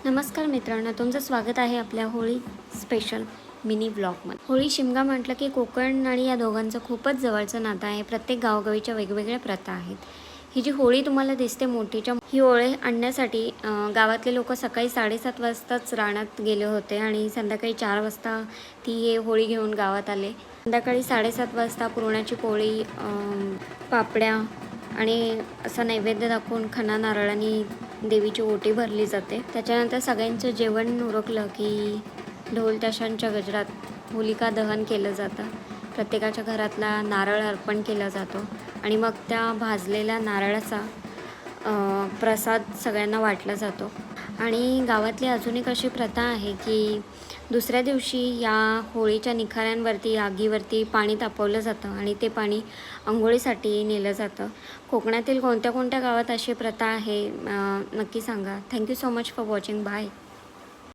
नमस्कार मित्रांनो, तुमचं स्वागत आहे आपल्या होळी स्पेशल मिनी ब्लॉगमध्ये. होळी शिमगा म्हटलं की कोकण आणि या दोघांचं खूपच जवळचं नातं आहे. प्रत्येक गावोगावीच्या वेगवेगळ्या प्रथा आहेत. ही जी होळी तुम्हाला दिसते मोठीच्या, ही होळी आणण्यासाठी गावातले लोक सकाळी 7:30 वाजताच रानात गेले होते आणि संध्याकाळी 4 वाजता ती होळी घेऊन गावात आले. संध्याकाळी 7:30 वाजता पुरणाची पोळी, पापड्या आणि असा नैवेद्य दाखवून खणा नारळाने देवीची ओटी भरली जाते. त्याच्यानंतर सगळ्यांचं जेवण उरकलं की ढोल ताशांच्या गजरात होलिका दहन केलं जातं. प्रत्येकाच्या घरातला नारळ अर्पण केला जातो आणि मग त्या भाजलेल्या नारळाचा प्रसाद सगळ्यांना वाटला जातो. आणि गावातली अजून एक अशी प्रथा आहे की दुसऱ्या दिवशी या होळीच्या निखाऱ्यांवरती, आगीवरती पाणी तापवलं जातं आणि ते पाणी अंघोळीसाठी नेलं जातं. कोकणातील कोणत्या कोणत्या गावात अशी प्रथा आहे नक्की सांगा. Thank you so much for watching. Bye.